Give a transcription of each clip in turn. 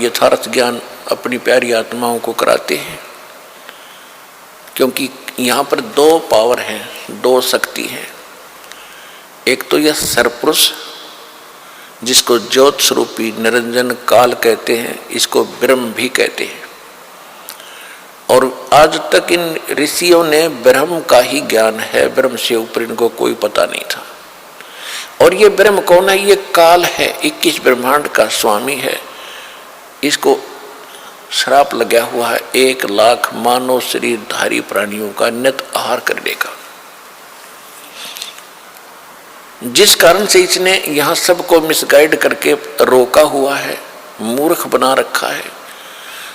यथार्थ ज्ञान अपनी प्यारी आत्माओं को कराते हैं, क्योंकि यहाँ पर दो पावर हैं, दो शक्ति हैं। एक तो यह सरपुरुष जिसको ज्योत स्वरूपी निरंजन काल कहते हैं, इसको ब्रह्म भी कहते हैं। और आज तक इन ऋषियों ने ब्रह्म का ही ज्ञान है, ब्रह्म से ऊपर इनको कोई पता नहीं था। और ये ब्रह्म कौन है? ये काल है, 21 ब्रह्मांड का स्वामी है। इसको श्राप लगा हुआ है 1 लाख मानव शरीरधारी प्राणियों का नित आहार करने का, जिस कारण से इसने यहाँ सबको मिसगाइड करके रोका हुआ है, मूर्ख बना रखा है,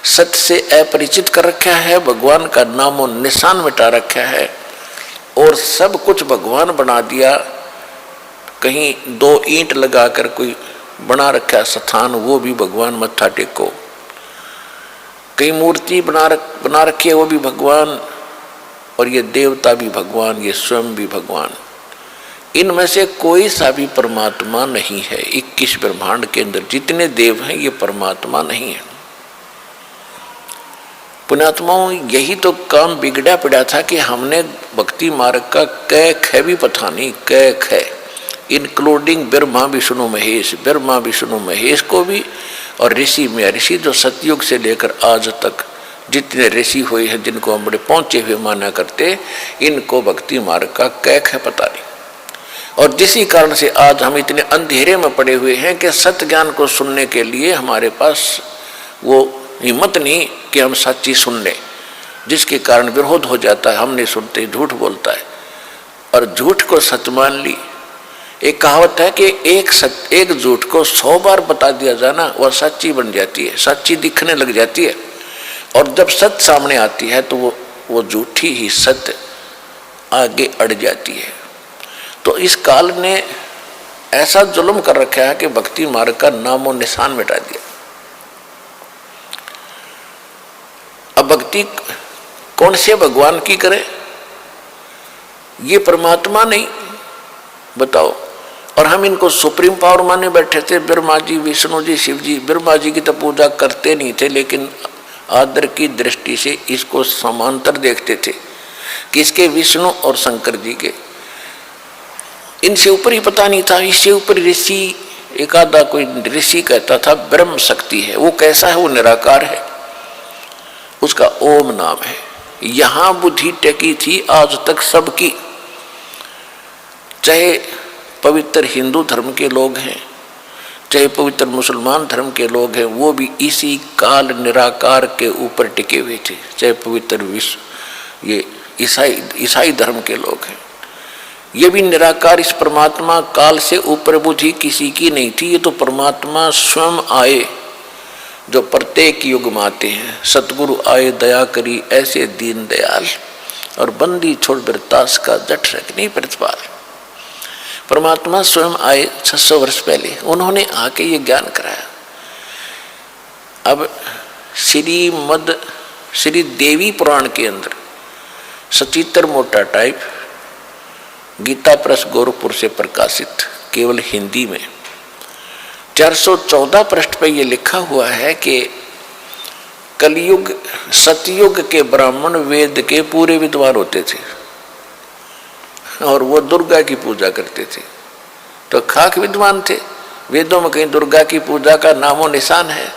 सत्य से अपरिचित कर रखा है, भगवान का नामो निशान मिटा रखा है और सब कुछ भगवान बना दिया। कहीं 2 ईंट लगाकर कोई बना रखा स्थान, वो भी भगवान मत्था टेको। कहीं मूर्ति बना रखी है, वो भी भगवान, और ये देवता भी भगवान, ये स्वयं भी भगवान। इनमें से कोई सा भी परमात्मा नहीं है। 21 ब्रह्मांड के अंदर जितने देव हैं ये परमात्मा नहीं है। पुण्यात्माओं, यही तो काम बिगड़ा पड़ा था कि हमने भक्ति मार्ग का कै ख भी पता नहीं, कै ख इंक्लूडिंग ब्रह्मा विष्णु महेश, ब्रह्मा विष्णु महेश को भी, और ऋषि में ऋषि जो सतयुग से लेकर आज तक जितने ऋषि हुए हैं, जिनको हम बड़े पहुंचे हुए माना करते, इनको भक्ति मार्ग का कै ख पता नहीं। और जिसी कारण से आज हम इतने अंधेरे में पड़े हुए हैं कि सत्य ज्ञान को सुनने के लिए हमारे पास वो हिम्मत नहीं कि हम सच्ची सुन लें, जिसके कारण विरोध हो जाता है। हम नहीं सुनते, झूठ बोलता है, और झूठ को सत्य मान ली। एक कहावत है कि एक झूठ को 100 बार बता दिया जाना, वह सच्ची बन जाती है, सच्ची दिखने लग जाती है। और जब सत्य सामने आती है तो वो झूठी ही सत्य आगे अड़ जाती है। तो इस काल ने ऐसा जुल्म कर रखा है कि भक्ति मार्ग का नामो निशान मिटा दिया। अब भक्ति कौन से भगवान की करे? ये परमात्मा नहीं, बताओ। और हम इनको सुप्रीम पावर माने बैठे थे, ब्रह्मा जी, विष्णु जी, शिव जी। ब्रह्मा जी की तो पूजा करते नहीं थे, लेकिन आदर की दृष्टि से इसको समांतर देखते थे, किसके? विष्णु और शंकर जी के। इनसे ऊपर ही पता नहीं था। इससे ऊपर ऋषि, एक आधा कोई ऋषि कहता था ब्रह्म शक्ति है। वो कैसा है? वो निराकार है, उसका ओम नाम है। यहां बुद्धि टेकी थी आज तक सबकी, चाहे पवित्र हिंदू धर्म के लोग हैं, चाहे पवित्र मुसलमान धर्म के लोग हैं, वो भी इसी काल निराकार के ऊपर टिके हुए थे। चाहे पवित्र विश्व ये ईसाई धर्म के लोग हैं, ये भी निराकार, इस परमात्मा काल से ऊपर बुद्धि किसी की नहीं थी। ये तो परमात्मा स्वयं आए, जो प्रत्येक युग में आते हैं। सतगुरु आए दया करी ऐसे दीन दयाल, और बंदी छोड़ बिरतास का जठ रखनी प्रतिपाल। परमात्मा स्वयं आए 600 वर्ष पहले, उन्होंने आके ये ज्ञान कराया। अब श्री देवी पुराण के अंदर सचित्र मोटा टाइप गीता प्रेस गोरखपुर से प्रकाशित, केवल हिंदी में 414 पृष्ठ पर यह लिखा हुआ है कि कलयुग सतयुग के ब्राह्मण वेद के पूरे विद्वान होते थे और वो दुर्गा की पूजा करते थे। तो खाक विद्वान थे। वेदों में कहीं दुर्गा की पूजा का नामो निशान है?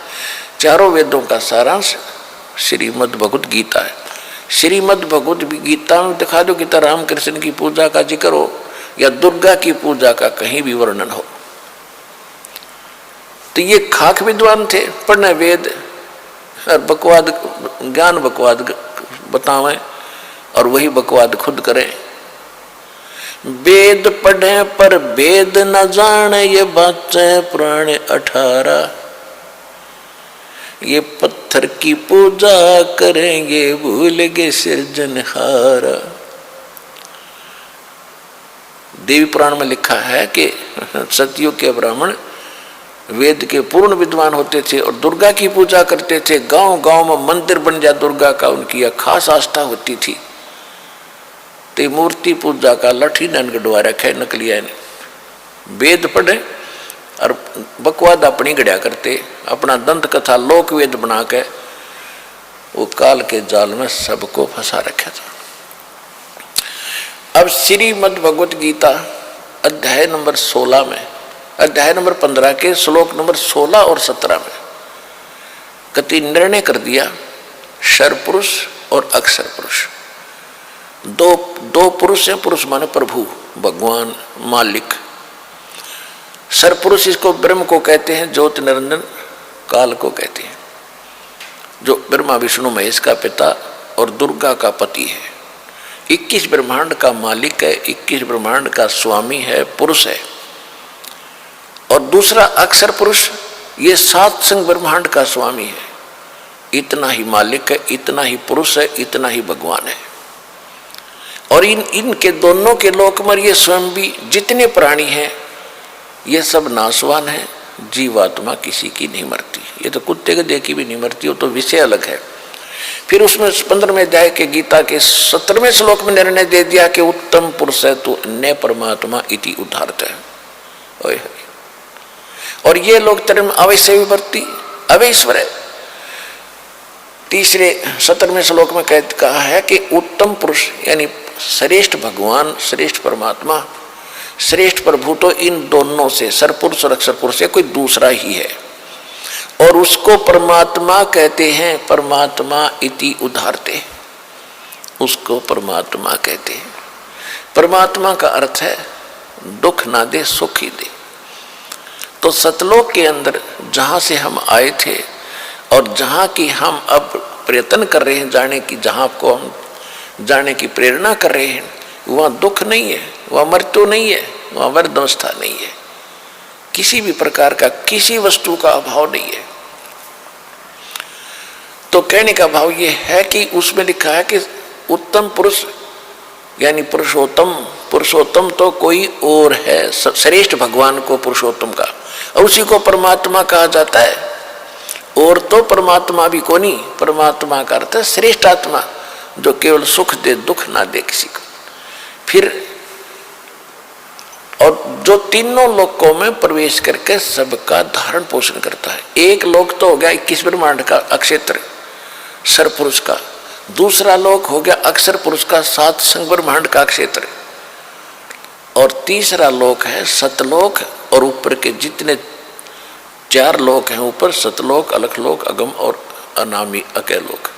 चारों वेदों का सारांश श्रीमद् भगवत गीता है। श्रीमद् भगवत गीता में दिखा दो कि रामकृष्ण की पूजा का जिक्र हो या दुर्गा की पूजा का कहीं भी वर्णन हो। तो ये खाक विद्वान थे, पढ़ने वेद और बकवाद ज्ञान बकवाद बतावें और वही बकवाद खुद करें। वेद पढ़े पर वेद न जाने, ये बातें पुराने 18। ये पत्थर की पूजा करेंगे, भूल गए सृजनहारा। देवी पुराण में लिखा है कि सतयुग के ब्राह्मण वेद के पूर्ण विद्वान होते थे और दुर्गा की पूजा करते थे। गांव गांव में मंदिर बन जाए दुर्गा का, उनकी यह खास आस्था होती थी। तो मूर्ति पूजा का लठी नन गढ़वा रखा है नकलिया ने। वेद पढ़े और बकवाद अपनी गढ़िया करते, अपना दंत कथा लोकवेद बना के वो काल के जाल में सबको फंसा रखा था। अब श्रीमद् भगवत गीता अध्याय नंबर 16 में, अध्याय नंबर 15 के श्लोक नंबर 16 और 17 में कति निर्णय कर दिया सरपुरुष और अक्षर पुरुष, दो पुरुष हैं। पुरुष माने प्रभु, भगवान, मालिक। सरपुरुष इसको ब्रह्म को कहते हैं, ज्योति निरंजन काल को कहते हैं, जो ब्रह्मा विष्णु महेश का पिता और दुर्गा का पति है। 21 ब्रह्मांड का मालिक है, 21 ब्रह्मांड का स्वामी है, पुरुष है। और दूसरा अक्षर पुरुष, ये 7 संग ब्रह्मांड का स्वामी है। इतना ही मालिक है, इतना ही पुरुष है, इतना ही भगवान है। और इनके दोनों के लोक में ये स्वयं भी जितने प्राणी हैं ये सब नाशवान है। जीवात्मा किसी की नहीं मरती, ये तो कुत्ते के देखी भी नहीं मरती, वो तो विषय अलग है। फिर उसमें 15वें अध्याय के गीता के 17वें श्लोक में निर्णय दे दिया कि उत्तम पुरुष है तो अन्य परमात्मा इति उदाहरत है। और ये लोग तरम अवश्य विवर्ती अवैश्वर है। तीसरे 17वें श्लोक में कहा है कि उत्तम पुरुष यानी श्रेष्ठ भगवान, श्रेष्ठ परमात्मा, श्रेष्ठ प्रभु तो इन दोनों से, सरपुरुष और अक्षर पुरुष से कोई दूसरा ही है। और उसको परमात्मा कहते हैं, परमात्मा इति उदाहरते, उसको परमात्मा कहते हैं। परमात्मा का अर्थ है दुख ना दे सुख ही दे। तो सतलोक के अंदर जहाँ से हम आए थे और जहाँ की हम अब प्रयत्न कर रहे हैं जाने की, जहाँ को हम जाने की प्रेरणा कर रहे हैं, वहाँ दुख नहीं है, वहाँ मृत्यु नहीं है, वहाँ वर्धावस्था नहीं है, किसी भी प्रकार का किसी वस्तु का अभाव नहीं है। तो कहने का भाव ये है कि उसमें लिखा है कि उत्तम पुरुष यानी पुरुषोत्तम, पुरुषोत्तम तो कोई और है, श्रेष्ठ भगवान को पुरुषोत्तम का, और उसी को परमात्मा कहा जाता है। और तो परमात्मा भी को नहीं, परमात्मा का अर्थ है श्रेष्ठ आत्मा जो केवल सुख दे, दुख ना दे किसी को। फिर और जो तीनों लोकों में प्रवेश करके सबका धारण पोषण करता है। एक लोक तो हो गया 21 ब्रह्मांड का अक्षेत्र सरपुरुष का, दूसरा लोक हो गया अक्षर पुरुष का 7 संग ब्रह्मांड का क्षेत्र, और तीसरा लोक है सतलोक। और ऊपर के जितने 4 लोक हैं ऊपर, सतलोक, अलखलोक, अगम और अनामी अकेलोक,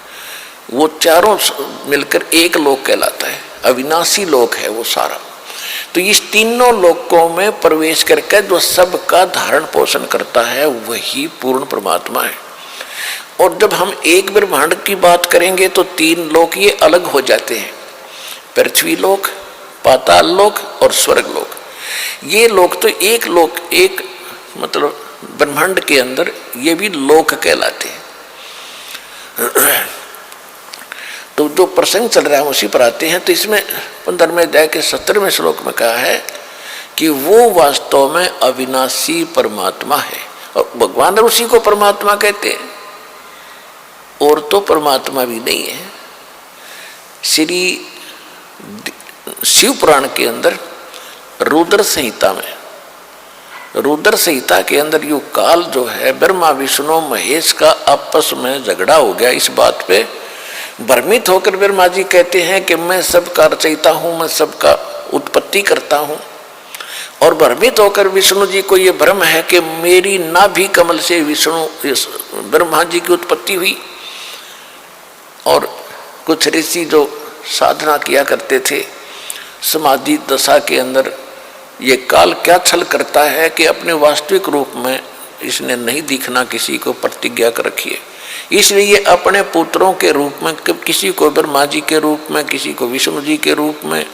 वो चारों मिलकर एक लोक कहलाता है। अविनाशी लोक है वो सारा। तो इस तीनों लोकों में प्रवेश करके जो सबका धारण पोषण करता है वही पूर्ण परमात्मा है। और जब हम एक ब्रह्मांड की बात करेंगे तो 3 लोक ये अलग हो जाते हैं, पृथ्वी लोक, पाताल लोक और स्वर्ग लोक। ये लोक तो एक लोक, एक मतलब ब्रह्मांड के अंदर ये भी लोक कहलाते हैं। तो जो प्रसंग चल रहा है उसी पर आते हैं। तो इसमें 15वें अध्याय के 17वें श्लोक में कहा है कि वो वास्तव में अविनाशी परमात्मा है, और भगवान उसी को परमात्मा कहते हैं, और तो परमात्मा भी नहीं है। श्री शिव पुराण के अंदर रुद्र संहिता में, रुद्र संहिता के अंदर यो काल जो है ब्रह्मा विष्णु महेश का आपस में झगड़ा हो गया। इस बात पे भ्रमित होकर ब्रह्मा जी कहते हैं कि मैं सबका रचयिता हूँ, मैं सबका उत्पत्ति करता हूँ। और भ्रमित होकर विष्णु जी को ये भ्रम है कि मेरी नाभि कमल से विष्णु ब्रह्मा जी की उत्पत्ति हुई। और कुछ ऋषि जो साधना किया करते थे समाधि दशा के अंदर, ये काल क्या छल करता है कि अपने वास्तविक रूप में इसने नहीं दिखना, किसी को प्रतिज्ञा कर रखी है। इसलिए ये अपने पुत्रों के रूप में, किसी को ब्रह्मा जी के रूप में, किसी को विष्णु जी के रूप में,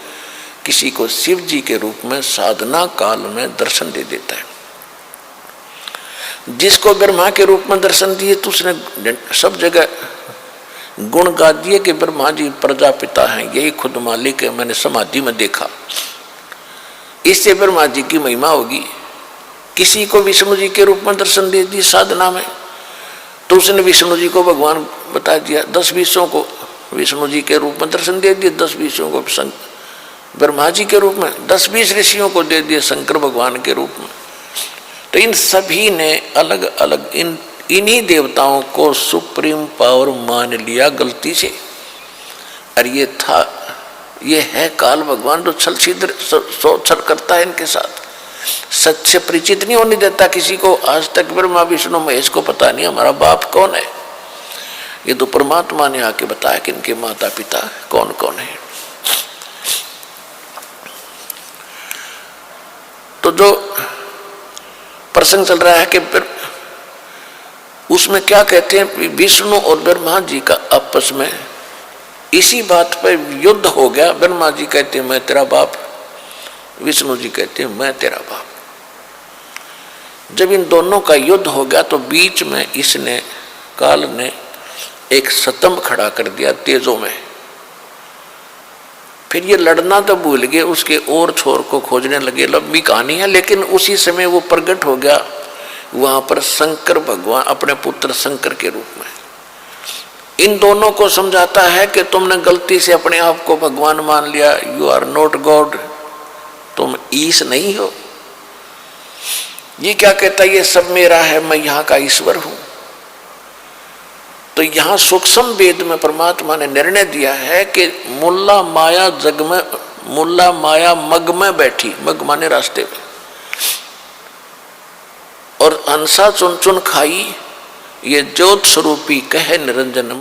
किसी को शिव जी के रूप में साधना काल में दर्शन दे देता है। जिसको ब्रह्मा के रूप में दर्शन दिए तो उसने सब जगह गुण गा दिए कि ब्रह्मा जी प्रजापिता हैं, यही खुद मालिक है, मैंने समाधि में देखा। इससे ब्रह्मा जी की महिमा होगी। किसी को विष्णु जी के रूप में दर्शन दे दी साधना में, तो उसने विष्णु जी को भगवान बता दिया। 10-20 को विष्णु जी के रूप में दर्शन दे दिए, 10-20 को ब्रह्मा जी के रूप में, 10-20 ऋषियों को दे दिए शंकर भगवान के रूप में। तो इन सभी ने अलग अलग इन्हीं देवताओं को सुप्रीम पावर मान लिया गलती से। और ये है काल भगवान जो छल छिद्र छल करता है इनके साथ, सच से परिचित नहीं होने देता किसी को। आज तक ब्रह्मा विष्णु महेश को पता नहीं हमारा बाप कौन है। ये तो परमात्मा ने आके बताया कि इनके माता पिता कौन कौन है। तो जो प्रसंग चल रहा है कि उसमें क्या कहते हैं, विष्णु और ब्रह्मा जी का आपस में इसी बात पर युद्ध हो गया। ब्रह्मा जी कहते हैं मैं तेरा बाप, विष्णु जी कहते हैं मैं तेरा बाप। जब इन दोनों का युद्ध हो गया तो बीच में इसने काल ने एक स्तंभ खड़ा कर दिया तेजों में। फिर ये लड़ना तो भूल गए, उसके और छोर को खोजने लगे। लंबी कहानी है, लेकिन उसी समय वो प्रकट हो गया वहां पर शंकर भगवान अपने पुत्र शंकर के रूप में। इन दोनों को समझाता है कि तुमने गलती से अपने आप को भगवान मान लिया, यू आर नॉट गॉड, तुम ईश नहीं हो। ये क्या कहता है, ये सब मेरा है, मैं यहाँ का ईश्वर हूं। तो यहाँ सूक्ष्म वेद में परमात्मा ने निर्णय दिया है कि मुल्ला माया जग में, मुल्ला माया मग में बैठी, मग माने रास्ते में, और हंसा चुन चुन खाई, ये ज्योत स्वरूपी कहे निरंजन में।